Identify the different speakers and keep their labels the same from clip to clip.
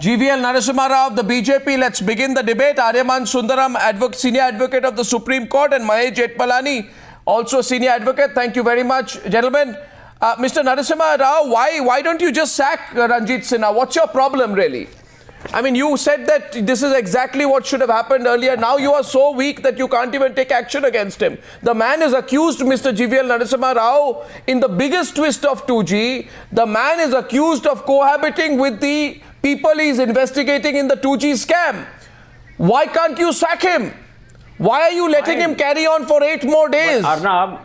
Speaker 1: GVL Narasimha Rao of the BJP. Let's begin the debate. Aryama Sundaram, senior advocate of the Supreme Court, and Mahesh Jethmalani, also senior advocate. Thank you very much, gentlemen. Mr. Narasimha Rao, why don't you just sack Ranjit Sinha? What's your problem, really? I mean, you said that this is exactly what should have happened earlier. Now you are so weak that you can't even take action against him. The man is accused, Mr. GVL Narasimha Rao, in the biggest twist of 2G. The man is accused of cohabiting with the people he's investigating in the 2G scam. Why can't you sack him? Why are you letting him carry on for 8 more days?
Speaker 2: Arnab,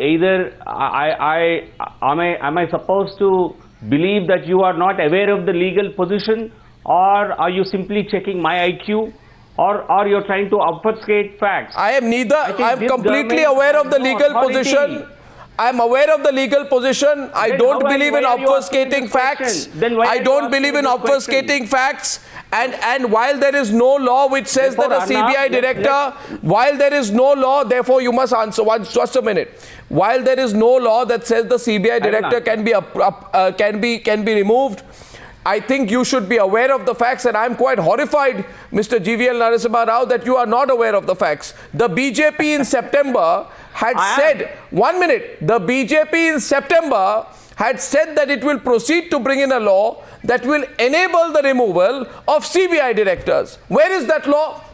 Speaker 2: either am I supposed to believe that you are not aware of the legal position, or are you simply checking my IQ, or are you trying to obfuscate facts?
Speaker 1: I am neither. I am completely aware of the legal position. I am aware of the legal position. I don't believe in obfuscating facts. I don't believe in obfuscating facts. And while there is no law which says that a CBI director, while there is no law, therefore you must answer. Just a minute. While there is no law that says the CBI director can be removed, I think you should be aware of the facts, and I am quite horrified, Mr. GVL Narasimha Rao, that you are not aware of the facts. The BJP in September had said, 1 minute, the BJP in September had said that it will proceed to bring in a law that will enable the removal of CBI directors. Where is that law?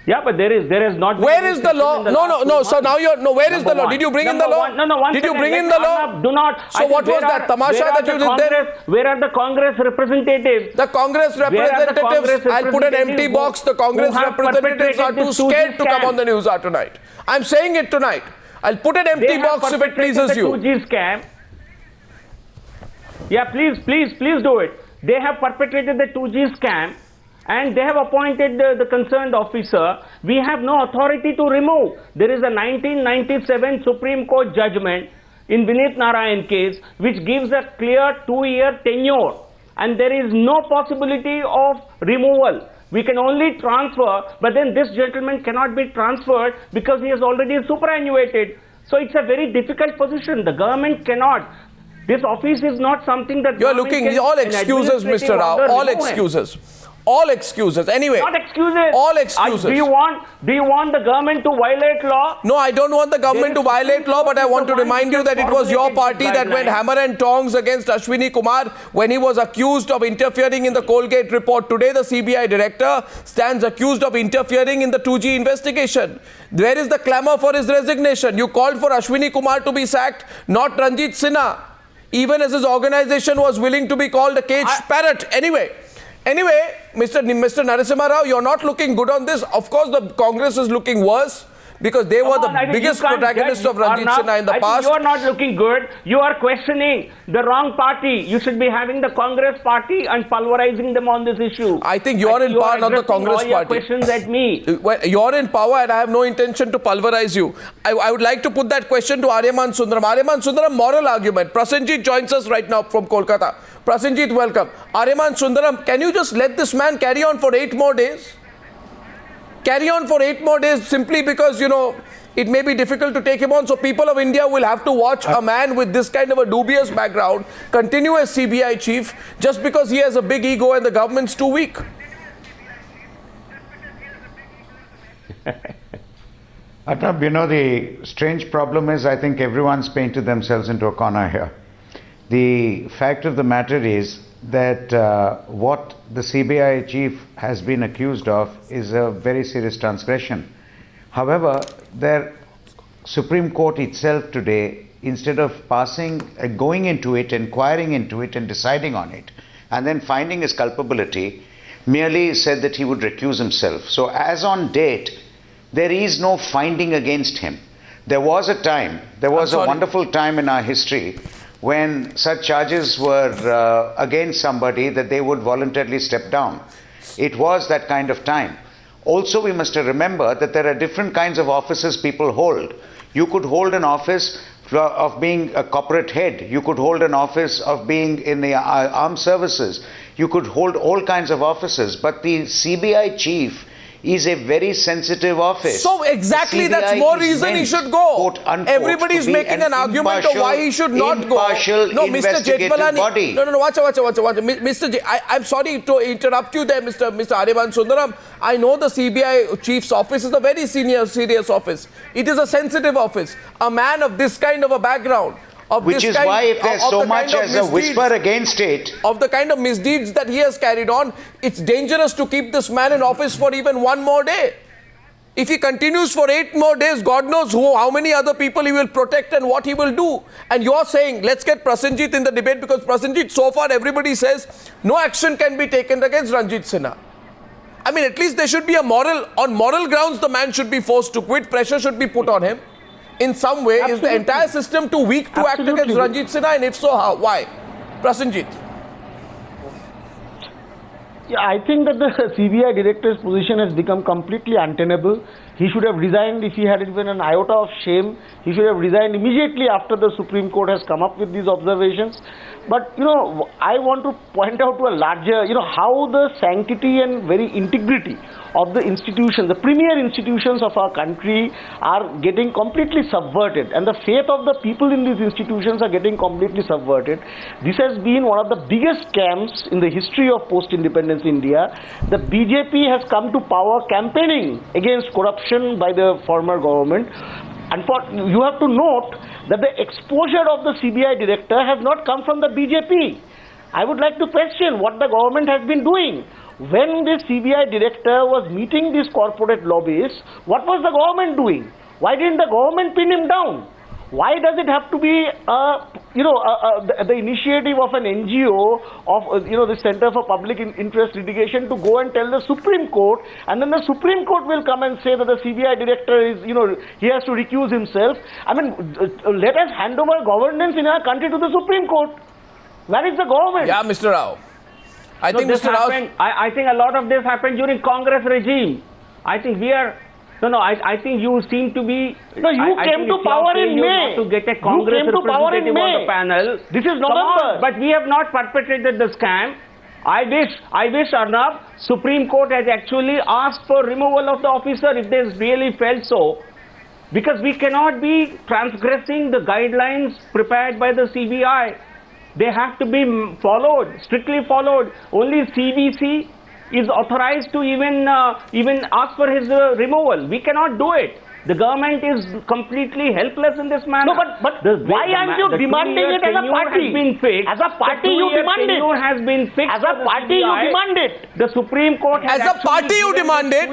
Speaker 2: Yeah, but there is not.
Speaker 1: Where is the law? No. So now you're where is the law? Did you bring in the law? Did you bring in the law?
Speaker 2: Do not.
Speaker 1: So what was that tamasha that you did then?
Speaker 2: Where are the Congress representatives?
Speaker 1: The Congress representatives. I'll put an empty box. The Congress representatives are too scared to come on the Newshour tonight. I'm saying it tonight. I'll put an empty box if it pleases you.
Speaker 2: 2G scam. Yeah, please do it. They have perpetrated the 2G scam, and they have appointed the concerned officer. We have no authority to remove. There is a 1997 Supreme Court judgment in Vineet Narayan case which gives a clear 2-year tenure, and there is no possibility of removal. We can only transfer, but then this gentleman cannot be transferred because he is already superannuated. So it's a very difficult position. The government cannot. This office is not something that
Speaker 1: you are looking. All excuses, Mr. Rao. All excuses. All excuses. Anyway.
Speaker 2: Not excuses.
Speaker 1: All excuses.
Speaker 2: Do you want the government to violate law?
Speaker 1: No, I don't want the government to violate law, but I want to remind you that it was your party that went hammer and tongs against Ashwini Kumar when he was accused of interfering in the Colgate report. Today, the CBI director stands accused of interfering in the 2G investigation. Where is the clamour for his resignation? You called for Ashwini Kumar to be sacked, not Ranjit Sinha, even as his organization was willing to be called a caged parrot. Anyway, Mr. Narasimha Rao, you're not looking good on this. Of course, the Congress is looking worse because they were the biggest protagonists of Ranjit Sinha in the past.
Speaker 2: You are not looking good. You are questioning the wrong party. You should be having the Congress party and pulverizing them on this issue.
Speaker 1: I think you're in power, not the Congress party.
Speaker 2: Your questions at me.
Speaker 1: Well, you're in power and I have no intention to pulverize you. I would like to put that question to Aryama Sundaram. Aryama Sundaram, moral argument. Prasenjit joins us right now from Kolkata. Prasenjit, welcome. Aryama Sundaram, can you just let this man carry on for 8 more days? Carry on for 8 more days simply because, it may be difficult to take him on. So people of India will have to watch a man with this kind of a dubious background continue as CBI chief just because he has a big ego and the government's too weak.
Speaker 3: Arnab, the strange problem is I think everyone's painted themselves into a corner here. The fact of the matter is that what the CBI chief has been accused of is a very serious transgression. However, the Supreme Court itself today, instead of going into it, inquiring into it and deciding on it, and then finding his culpability, merely said that he would recuse himself. So as on date, there is no finding against him. There was a wonderful time in our history when such charges were against somebody that they would voluntarily step down. It was that kind of time. Also, we must remember that there are different kinds of offices people hold. You could hold an office of being a corporate head. You could hold an office of being in the armed services. You could hold all kinds of offices. But the CBI chief is a very sensitive office.
Speaker 1: So exactly, that's
Speaker 3: CBI
Speaker 1: more
Speaker 3: is
Speaker 1: reason he
Speaker 3: meant,
Speaker 1: should go.
Speaker 3: quote, unquote,
Speaker 1: Everybody is
Speaker 3: to be
Speaker 1: making an argument of why he should not go.
Speaker 3: impartial
Speaker 1: No, Mr.
Speaker 3: investigative
Speaker 1: Jethmalani.
Speaker 3: body.
Speaker 1: No. Watch. Mr. I'm sorry to interrupt you there, Mr. Aryama and Sundaram. I know the CBI Chief's office is a very serious office. It is a sensitive office. A man of this kind of a background,
Speaker 3: which is why if there's so much as a whisper against it,
Speaker 1: of the kind of misdeeds that he has carried on, it's dangerous to keep this man in office for even one more day. If he continues for 8 more days, God knows how many other people he will protect and what he will do. And you're saying, let's get Prasenjit in the debate, because Prasenjit, so far everybody says no action can be taken against Ranjit Sinha. I mean, at least there should be on moral grounds, the man should be forced to quit. Pressure should be put on him. In some way, Is the entire system too weak to act against Ranjit Sinha? And if so, how? Why? Prasenjit.
Speaker 4: Yeah, I think that the CBI Director's position has become completely untenable. He should have resigned if he had even an iota of shame. He should have resigned immediately after the Supreme Court has come up with these observations. But, I want to point out to a larger, how the sanctity and very integrity of the institutions, the premier institutions of our country are getting completely subverted. And the faith of the people in these institutions are getting completely subverted. This has been one of the biggest scams in the history of post-independence India. The BJP has come to power campaigning against corruption by the former government. And you have to note that the exposure of the CBI Director has not come from the BJP. I would like to question what the government has been doing. When the CBI Director was meeting these corporate lobbyists, what was the government doing? Why didn't the government pin him down? Why does it have to be, the initiative of an NGO of, the Center for Public Interest Litigation to go and tell the Supreme Court, and then the Supreme Court will come and say that the CBI Director is, he has to recuse himself. I mean, let us hand over governance in our country to the Supreme Court. Where is the government?
Speaker 1: Yeah, Mr. Rao. I think
Speaker 2: a lot of this happened during Congress regime. I think we are. I think you seem to be.
Speaker 4: No, you came to power in May.
Speaker 2: To get a Congress representative on the panel.
Speaker 4: This is November.
Speaker 2: But we have not perpetrated the scam. I wish Arnab, Supreme Court has actually asked for removal of the officer if they really felt so. Because we cannot be transgressing the guidelines prepared by the CBI. They have to be followed, strictly followed. Only CBC is authorized to even ask for his removal. We cannot do it. The government is completely helpless in this manner.
Speaker 4: No, but why aren't you demanding it as a party? As a party, you demand it.
Speaker 2: Has been fixed.
Speaker 4: As a party, you demand it.
Speaker 2: The Supreme Court has
Speaker 1: as a party, you demand it.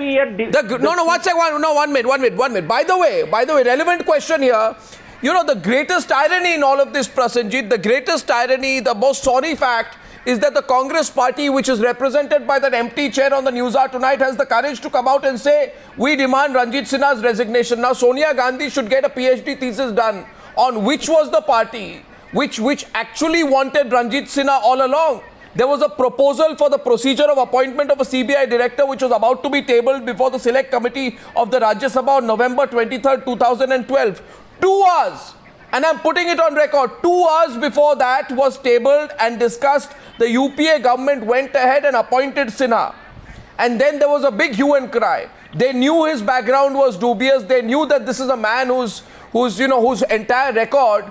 Speaker 1: One minute. By the way, relevant question here. The greatest irony in all of this, Prasenjit, the greatest irony, the most sorry fact is that the Congress party, which is represented by that empty chair on the Newshour tonight, has the courage to come out and say, we demand Ranjit Sinha's resignation. Now, Sonia Gandhi should get a PhD thesis done on which was the party which actually wanted Ranjit Sinha all along. There was a proposal for the procedure of appointment of a CBI Director which was about to be tabled before the Select Committee of the Rajya Sabha on November 23rd, 2012. 2 hours, and I'm putting it on record, 2 hours before that was tabled and discussed, the UPA government went ahead and appointed Sinha. And then there was a big hue and cry. They knew his background was dubious. They knew that this is a man whose entire record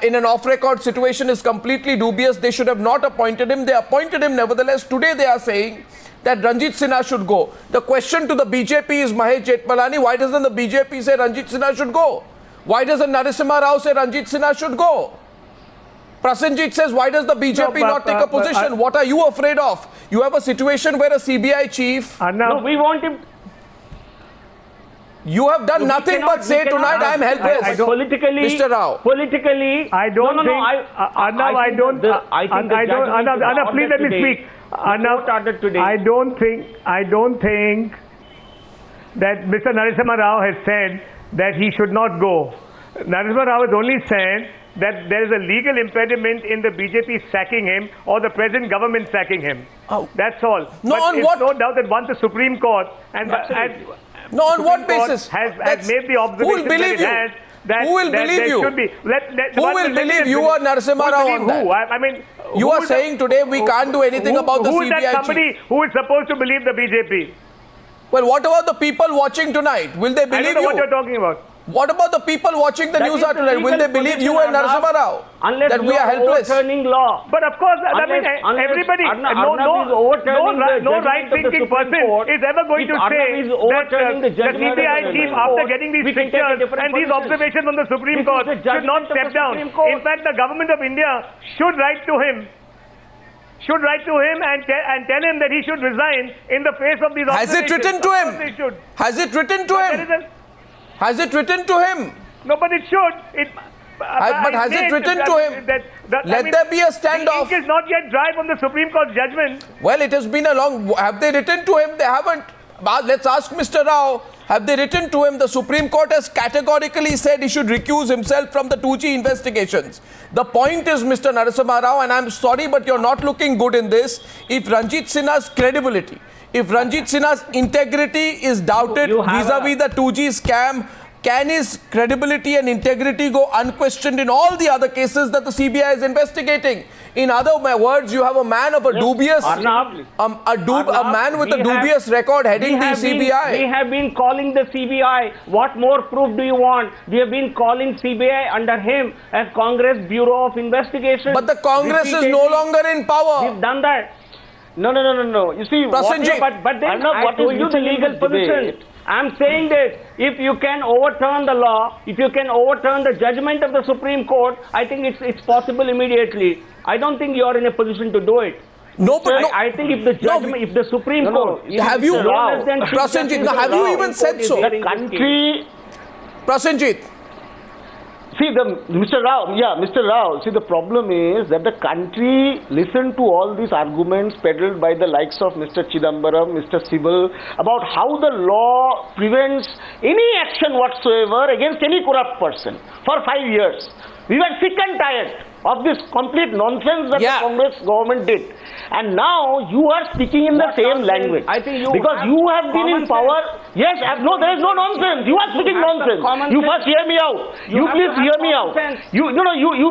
Speaker 1: in an off-record situation is completely dubious. They should have not appointed him. They appointed him nevertheless. Today they are saying that Ranjit Sinha should go. The question to the BJP is, Mahesh Jethmalani, why doesn't the BJP say Ranjit Sinha should go? Why doesn't Narasimha Rao say Ranjit Sinha should go? Prasenjit says, why does the BJP not take a position? What are you afraid of? You have a situation where a CBI chief...
Speaker 2: No, we want him...
Speaker 1: You have done nothing but say tonight, I am helpless.
Speaker 2: Politically...
Speaker 1: Mr. Rao.
Speaker 2: Politically...
Speaker 5: I don't think... Arnab, please let me speak. Arnab, I don't think that Mr. Narasimha Rao has said that he should not go. Narasimha Rao has only said that there is a legal impediment in the BJP sacking him or the present government sacking him. Oh. That's all.
Speaker 1: No,
Speaker 5: but it's no doubt that once the Supreme Court and
Speaker 1: no, on what basis?
Speaker 5: Has made the observation
Speaker 1: who will believe
Speaker 5: that
Speaker 1: you? Who will believe you? Who will believe you or Narasimha Rao on that?
Speaker 5: I mean,
Speaker 1: you are saying today we can't do anything about the CBI
Speaker 5: chief. Who is that somebody who is supposed to believe the BJP?
Speaker 1: Well, what about the people watching tonight? Will they
Speaker 5: I
Speaker 1: believe
Speaker 5: don't know
Speaker 1: you?
Speaker 5: what you're talking about.
Speaker 1: What about the people watching the
Speaker 2: That
Speaker 1: news
Speaker 2: is the
Speaker 1: tonight? Will they
Speaker 2: legal
Speaker 1: believe you
Speaker 2: position,
Speaker 1: and Narasimha Rao
Speaker 2: unless
Speaker 1: that
Speaker 2: you
Speaker 1: we are helpless?
Speaker 2: overturning law.
Speaker 5: But of course, I mean, everybody,
Speaker 2: Arnab is overturning the
Speaker 5: no
Speaker 2: judgment
Speaker 5: right-thinking
Speaker 2: of the Supreme
Speaker 5: person
Speaker 2: Court.
Speaker 5: is ever going
Speaker 2: If
Speaker 5: to
Speaker 2: Arnab
Speaker 5: say
Speaker 2: is
Speaker 5: that
Speaker 2: overturning the
Speaker 5: the
Speaker 2: judgment of
Speaker 5: CBI
Speaker 2: the
Speaker 5: chief,
Speaker 2: Supreme
Speaker 5: after
Speaker 2: Court,
Speaker 5: getting these
Speaker 2: we can take a
Speaker 5: pictures
Speaker 2: different
Speaker 5: and these
Speaker 2: position.
Speaker 5: observations from the Supreme
Speaker 2: This is
Speaker 5: Court,
Speaker 2: the
Speaker 5: should not
Speaker 2: judgment of
Speaker 5: step
Speaker 2: the
Speaker 5: down.
Speaker 2: Supreme Court.
Speaker 5: In fact, the government of India should write to him. Should write to him and tell him that he should resign in the face of these
Speaker 1: Has it
Speaker 5: observations.
Speaker 1: written to
Speaker 5: Of
Speaker 1: him?
Speaker 5: course they should.
Speaker 1: Has it written to
Speaker 5: But
Speaker 1: him?
Speaker 5: there is
Speaker 1: Has it written to him?
Speaker 5: no, but it should.
Speaker 1: But has it written to him? Let there be a standoff.
Speaker 5: The ink is not yet dry from the Supreme Court's judgment.
Speaker 1: Well, it has been a long... Have they written to him? They haven't. Let's ask Mr. Rao. Have they written to him? The Supreme Court has categorically said he should recuse himself from the 2G investigations. The point is, Mr. Narasimha Rao, and I'm sorry, but you're not looking good in this. If Ranjit Sinha's credibility, if Ranjit Sinha's integrity is doubted vis-a-vis the 2G scam, can his credibility and integrity go unquestioned in all the other cases that the CBI is investigating? In other words, you have a man of a dubious,
Speaker 2: Arnab,
Speaker 1: a man with a dubious record heading the CBI.
Speaker 2: We have been calling the CBI. What more proof do you want? We have been calling CBI under him as Congress Bureau of Investigation.
Speaker 1: But the Congress is no longer in power.
Speaker 2: We've done that.
Speaker 4: No. You see,
Speaker 1: Prasenjit,
Speaker 2: But then
Speaker 4: Arnab,
Speaker 2: I told you the legal position. I'm saying that if you can overturn the law, if you can overturn the judgment of the Supreme Court, I think it's possible immediately. I don't think you are in a position to do it.
Speaker 1: No, but no.
Speaker 2: I think if the judgment, if the Supreme Court,
Speaker 1: Have you,
Speaker 2: no less than Chief
Speaker 1: Prasenjit,
Speaker 2: Justice
Speaker 1: have you
Speaker 2: Rao,
Speaker 1: even said so?
Speaker 2: hearing
Speaker 4: the
Speaker 2: this
Speaker 4: country...
Speaker 1: Prasenjit.
Speaker 4: See, Mr. Rao, see, the problem is that the country listened to all these arguments peddled by the likes of Mr. Chidambaram, Mr. Sibal, about how the law prevents any action whatsoever against any corrupt person for 5 years. We were sick and tired of this complete nonsense that the Congress government did. And now you are speaking in the same language.
Speaker 2: I think you
Speaker 4: because you have been in power. Yes, no, there is no nonsense. You are speaking nonsense. You first hear me out. You please hear me out. You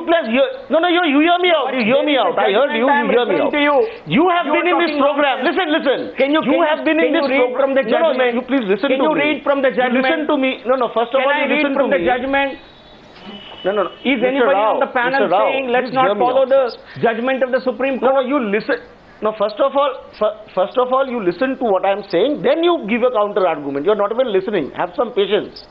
Speaker 4: please hear. No, you hear me out. You hear me out. I heard you. You hear me out. You have been in this program. Listen.
Speaker 2: Can you
Speaker 4: have been in this
Speaker 2: read from the judgment?
Speaker 4: You please listen to me.
Speaker 2: Can you read from the judgment?
Speaker 4: Listen to me. No. First of all, you listen to me.
Speaker 2: Can I read from the judgment?
Speaker 4: No.
Speaker 2: Is anybody on the panel saying let's not follow the judgment of the Supreme Court?
Speaker 4: No, you listen. No, first of all, you listen to what I am saying. Then you give a counter argument. You are not even listening. Have some patience.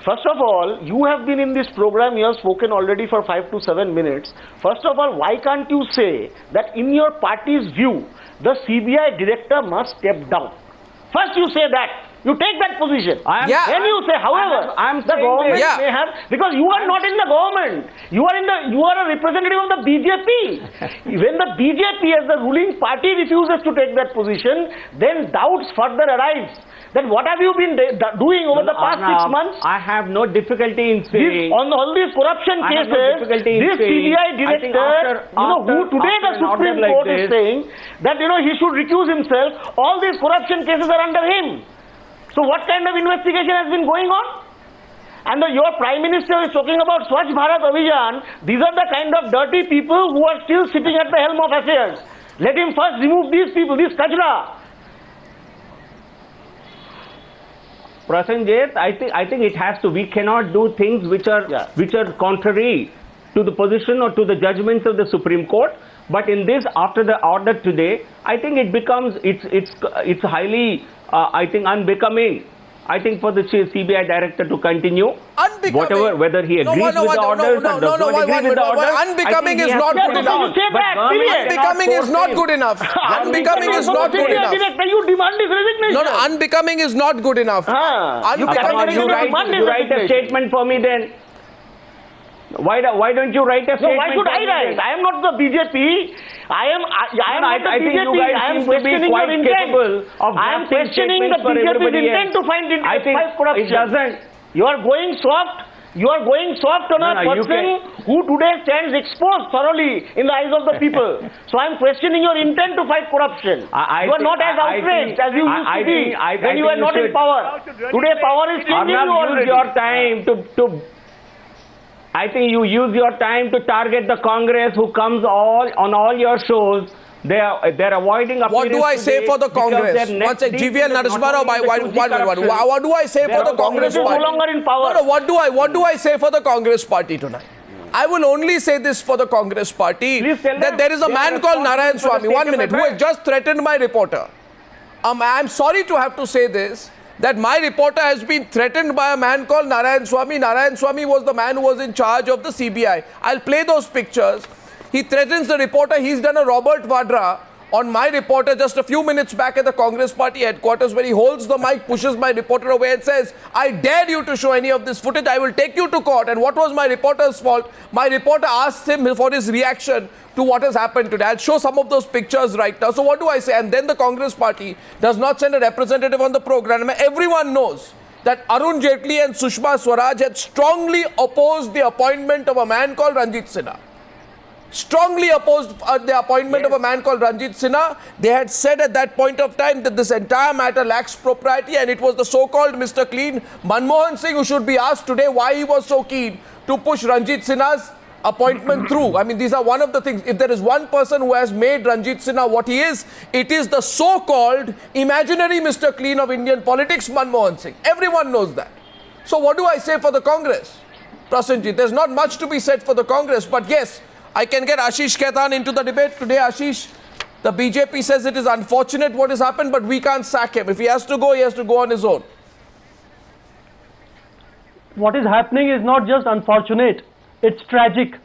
Speaker 4: First of all, you have been in this program. You have spoken already for 5 to 7 minutes. First of all, why can't you say that in your party's view, the CBI director must step down? First, you say that. You take that position. Then you say, however, the government may have, because you are not in the government. You are a representative of the BJP. When the BJP as the ruling party refuses to take that position, then doubts further arise. Then what have you been doing over the past 6 months?
Speaker 2: I have no difficulty in saying
Speaker 4: on all these corruption cases, this CBI director, who today the Supreme Court is saying that he should recuse himself. All these corruption cases are under him. So what kind of investigation has been going on? And your Prime Minister is talking about Swachh Bharat Abhiyan. These are the kind of dirty people who are still sitting at the helm of affairs. Let him first remove these people, this kachra.
Speaker 2: Prasenjit, I think it has to. We cannot do things which are contrary to the position or to the judgments of the Supreme Court. But in this, after the order today, I think it becomes it's highly unbecoming. I think for the CBI director to continue, whether he agrees with the orders or does not agree with the orders.
Speaker 1: Unbecoming is not good enough. Unbecoming is not good enough. Unbecoming is not good enough.
Speaker 4: You demand his resignation.
Speaker 1: No, unbecoming is not good enough.
Speaker 2: You write a statement for me then. Why don't you write a statement?
Speaker 4: No, why should I write? I am not the BJP. I am not the BJP. I am questioning your intent. I am questioning the BJP's intent to find corruption.
Speaker 2: It doesn't.
Speaker 4: You are going soft. You are going soft on a person who today stands exposed thoroughly in the eyes of the people. So I am questioning your intent to fight corruption. You are not as outraged as you used to be when you were not in power. Today power is changing you already.
Speaker 2: Use your time to I think you use your time to target the Congress who comes on all your shows They're avoiding
Speaker 1: What do I say for the Congress? One second, GVL Narasimha Rao, what do I say for the Congress party?
Speaker 2: No longer in power.
Speaker 1: No, what do I say for the Congress party tonight? I will only say this for the Congress party, that there is a man called Narayan Swamy, 1 minute, who has just threatened my reporter. I'm sorry to have to say this, that my reporter has been threatened by a man called Narayan Swamy. Narayan Swamy was the man who was in charge of the CBI. I'll play those pictures. He threatens the reporter. He's done a Robert Vadra on my reporter just a few minutes back at the Congress party headquarters, where he holds the mic, pushes my reporter away and says, I dare you to show any of this footage. I will take you to court. And what was my reporter's fault? My reporter asked him for his reaction to what has happened today. I'll show some of those pictures right now. So what do I say? And then the Congress party does not send a representative on the program. Everyone knows that Arun Jaitley and Sushma Swaraj had strongly opposed the appointment of a man called Ranjit Sinha. Strongly opposed the appointment of a man called Ranjit Sinha. They had said at that point of time that this entire matter lacks propriety, and it was the so-called Mr. Clean, Manmohan Singh, who should be asked today why he was so keen to push Ranjit Sinha's appointment through. I mean, these are one of the things. If there is one person who has made Ranjit Sinha what he is, it is the so-called imaginary Mr. Clean of Indian politics, Manmohan Singh. Everyone knows that. So what do I say for the Congress? Prasenjit, there's not much to be said for the Congress, but yes, I can get Ashish Khetan into the debate. Today, Ashish, the BJP says it is unfortunate what has happened, but we can't sack him. If he has to go, he has to go on his own.
Speaker 6: What is happening is not just unfortunate, it's tragic.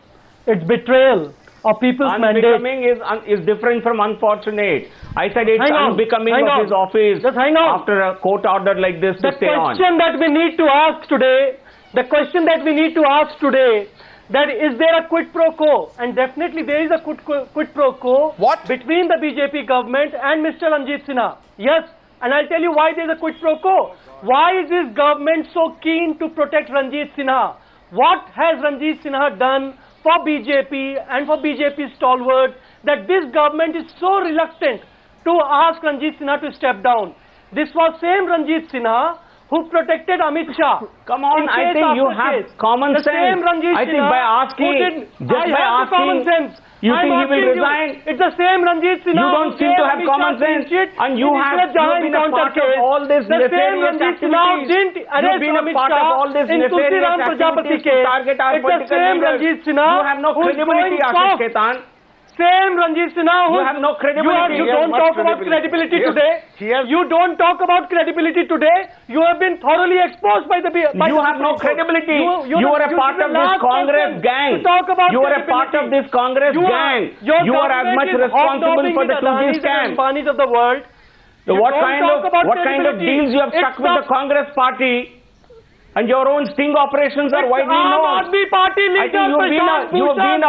Speaker 6: It's betrayal of people's mandate.
Speaker 2: Unbecoming is different from unfortunate. I said it's unbecoming of his office after a court order like this to stay on.
Speaker 6: The question that we need to ask today, that is there a quid pro quo? And definitely there is a quid pro quo between the BJP government and Mr. Ranjit Sinha. Yes, and I'll tell you why there is a quid pro quo. Why is this government so keen to protect Ranjit Sinha? What has Ranjit Sinha done for BJP and for BJP stalwart that this government is so reluctant to ask Ranjit Sinha to step down? This was same Ranjit Sinha who protected Amit Shah.
Speaker 2: Come on, I think you have common sense. I think by asking,
Speaker 6: common sense.
Speaker 2: You think he will resign?
Speaker 6: It's the same Ranjit Sinha.
Speaker 2: You don't seem to have common sense. And you have been a part of all this nefarious activities. You've been a part of all this nefarious activities to target our political leaders. You have no credibility, Ashish Khetan.
Speaker 6: Same Ranjit Sinha.
Speaker 2: You have no credibility.
Speaker 6: You don't talk about credibility today. You don't talk about credibility today. You have been thoroughly exposed by the
Speaker 2: You have no credibility. You are a part of this Congress gang. You are a part of this Congress gang. You are as much responsible for the 2G scam.
Speaker 6: Of the world.
Speaker 2: So what kind of deals you have struck with the Congress party? And your own sting operations are widely known.
Speaker 6: Aam Aadmi Party leader Prashant Bhushan,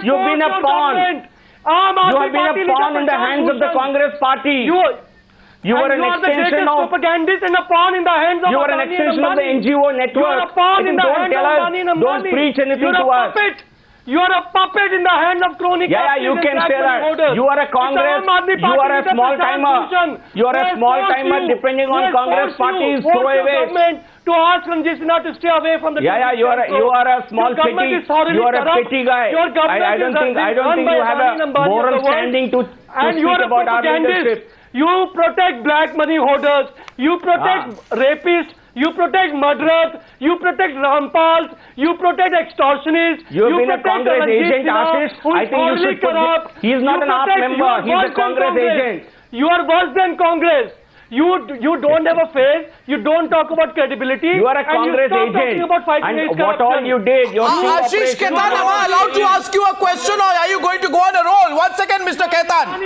Speaker 2: you've been a pawn. You have been a pawn in the hands of the Congress party. You were an extension of
Speaker 6: propagandist and a pawn in the hands of
Speaker 2: you were an extension of the NGO network.
Speaker 6: You are a pawn in the hands of Adani and Ambani.
Speaker 2: Don't preach anything to us.
Speaker 6: You are a puppet in the hand of crony
Speaker 2: you can say that. You are a Congress, you are a small timer. You are a small timer depending on Congress party's throwaway.
Speaker 6: To ask Ranjit Sinha to stay away from the
Speaker 2: you are a small petty. You are a petty guy. I don't think you have a moral standing to speak about our leadership.
Speaker 6: You protect black money hoarders. You protect rapists. You protect murderers, you protect rampals, you protect extortionists.
Speaker 2: You have been a Congress agent, Ashish. I think you should put him. He is not an AAP member, he is a Congress agent.
Speaker 6: You are worse than Congress. You don't have a face, you don't talk about credibility.
Speaker 2: You are a Congress agent. And what all you did, your
Speaker 1: Ashish Khetan, am I allowed to ask you a question, or are you going to go on a roll? 1 second, Mr. Khetan.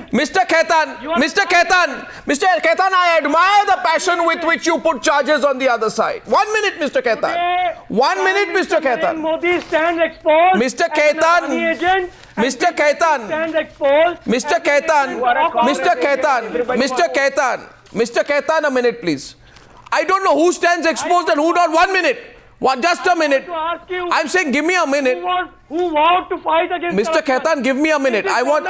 Speaker 1: Mr. Khetan, I admire the passion with which you put charges on the other side. 1 minute, Mr. Khetan. 1 minute, Mr. Khetan.
Speaker 6: Modi stands exposed.
Speaker 1: Mr. Khetan. Mr. Khetan, a minute please. I don't know who stands exposed and who not. 1 minute. What? Just a minute.
Speaker 6: To ask you,
Speaker 1: I'm saying, give me a minute.
Speaker 6: who vowed to fight against
Speaker 1: Mr.
Speaker 6: corruption?
Speaker 1: Khetan, give me a minute. I want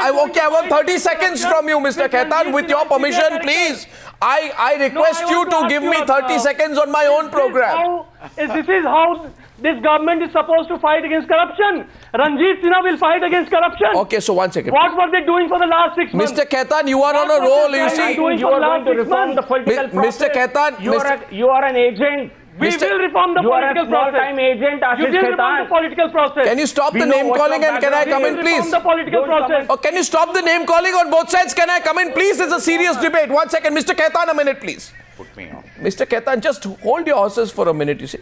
Speaker 1: 30 seconds from you, Mr. Khetan. With your permission, please. I request you to give me 30 seconds on my own program.
Speaker 6: This is how this government is supposed to fight against corruption. Ranjit Sinha will fight against corruption.
Speaker 1: Okay, so 1 second.
Speaker 6: What were they doing for the last 6 months?
Speaker 1: Mr. Khetan, you are on a roll, you see.
Speaker 2: You are going to reform the political process.
Speaker 1: Mr. Khetan,
Speaker 2: You are an agent.
Speaker 6: We will reform the political process.
Speaker 2: You are a small-time agent, Ashish
Speaker 6: You will reform the political process.
Speaker 1: Can you stop the name calling and can I come in, please?
Speaker 6: Reform the political process.
Speaker 1: Oh, can you stop the name calling on both sides? Can I come in, please? It's a serious debate. 1 second. Mr. Khetan, a minute, please.
Speaker 3: Put me on.
Speaker 1: Mr. Khetan, just hold your horses for a minute, you see.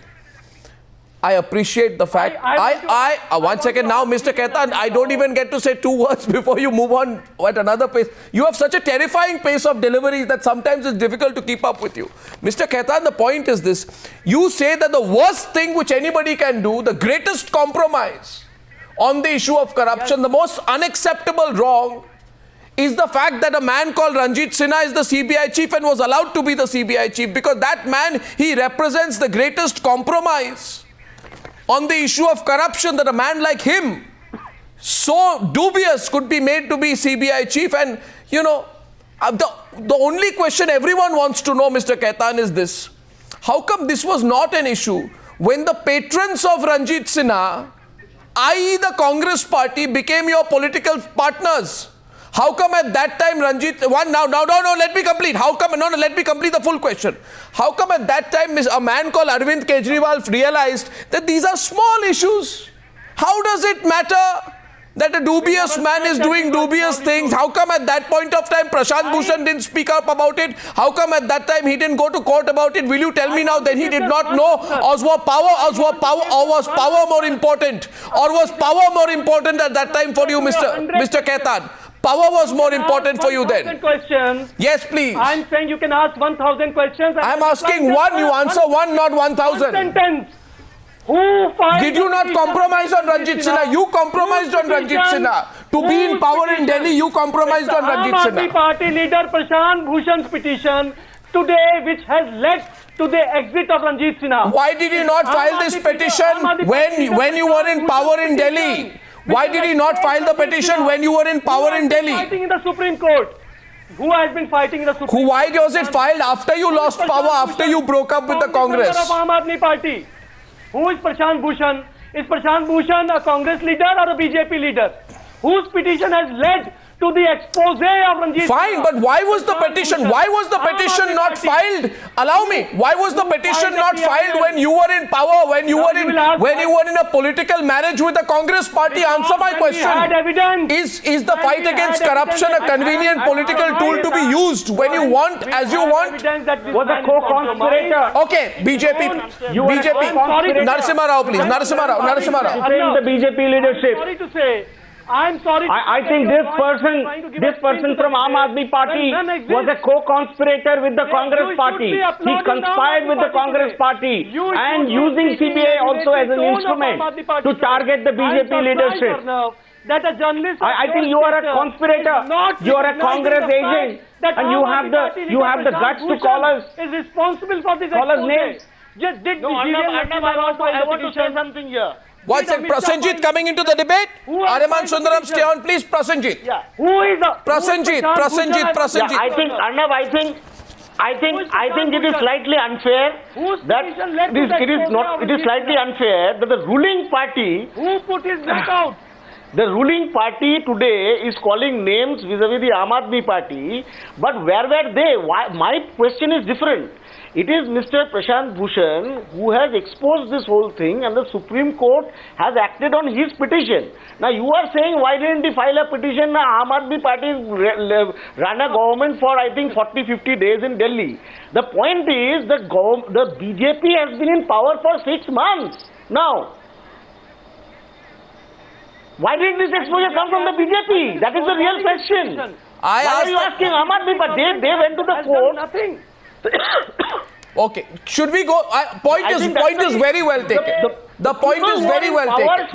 Speaker 1: I appreciate the fact. 1 second now, Mr. Khetan, I don't even get to say 2 words before you move on at another pace. You have such a terrifying pace of delivery that sometimes it's difficult to keep up with you. Mr. Khetan, the point is this. You say that the worst thing which anybody can do, the greatest compromise on the issue of corruption, the most unacceptable wrong, is the fact that a man called Ranjit Sinha is the CBI chief and was allowed to be the CBI chief because that man, he represents the greatest compromise on the issue of corruption, that a man like him, so dubious, could be made to be CBI chief. And, you know, the only question everyone wants to know, Mr. Khetan, is this. How come this was not an issue when the patrons of Ranjit Sinha, i.e. the Congress party, became your political partners? How come at that time let me complete. Let me complete the full question. How come at that time a man called Arvind Kejriwal realized that these are small issues? How does it matter that a dubious man is doing dubious things? How come at that point of time Prashant Bhushan didn't speak up about it? How come at that time he didn't go to court about it? Will you tell me now that he did not know? Or was power more important? Or was power more important at that time for you, Mr. Khetan? Power was more important for you then.
Speaker 6: Questions.
Speaker 1: Yes, please.
Speaker 6: I'm saying you can ask 1,000 questions.
Speaker 1: I'm asking one. You answer one, not 1,000.
Speaker 6: Sentence.
Speaker 1: Did you not compromise on Ranjit Sinha? You compromised on Ranjit Sinha. To be in power in Delhi, you compromised on Ranjit Sinha.
Speaker 6: Aam Aadmi Party leader Prashant Bhushan's petition today, which has led to the exit of Ranjit Sinha.
Speaker 1: Why did he not file this petition when you were in power in Delhi? Why did he not file the petition when you were in power in Delhi?
Speaker 6: Fighting in the Supreme Court. Who has been fighting in the Supreme Court?
Speaker 1: Why was it filed after you lost power, after you broke up with the Congress?
Speaker 6: Of Aam Aadmi Party. Who is Prashant Bhushan? Is Prashant Bhushan a Congress leader or a BJP leader? Whose petition has led to the expose of Ranjit Sinha?
Speaker 1: Fine, but why was the petition? Why was the petition not filed? Allow me. Why was the petition not filed when you were in power? When you were in a political marriage with the Congress party? Answer my question. Is the fight against corruption a convenient political tool to be used when you want, as you want?
Speaker 2: Was a co-conspirator.
Speaker 1: Okay, BJP. Narasimha Rao, please. Narasimha Rao.
Speaker 2: The BJP leadership.
Speaker 6: Sorry to say. I'm sorry.
Speaker 2: I think this person from Aam Aadmi Party was a co-conspirator with the Congress party. He conspired with the Congress party and using CBI also as an instrument to target the BJP leadership.
Speaker 6: That a journalist.
Speaker 2: I think you are a conspirator. You are a Congress agent, and you have the guts to call us.
Speaker 6: Is responsible for this.
Speaker 2: Call us names.
Speaker 6: I want to say something here.
Speaker 1: What's it? Prasenjit coming into the debate? Aryama and Sundaram, stay on, please. Prasenjit.
Speaker 6: Yeah. Who is the
Speaker 1: Prasenjit?
Speaker 7: Yeah, I think Arnab, I think it is slightly unfair that it is slightly unfair that the ruling party
Speaker 6: who put his neck out.
Speaker 7: The ruling party today is calling names vis-a-vis the Aam Aadmi Party, but where were they? Why? My question is different. It is Mr. Prashant Bhushan who has exposed this whole thing, and the Supreme Court has acted on his petition. Now you are saying, why didn't he file a petition? Now Aam Aadmi Party ran a government for I think 40-50 days in Delhi. The point is the BJP has been in power for 6 months now. Why did this exposure come from the BJP? That is the real question. Why are you asking Aam Aadmi Party? They went to the court.
Speaker 6: Nothing.
Speaker 1: Okay, should we go? Point is very well taken. The point is very well taken.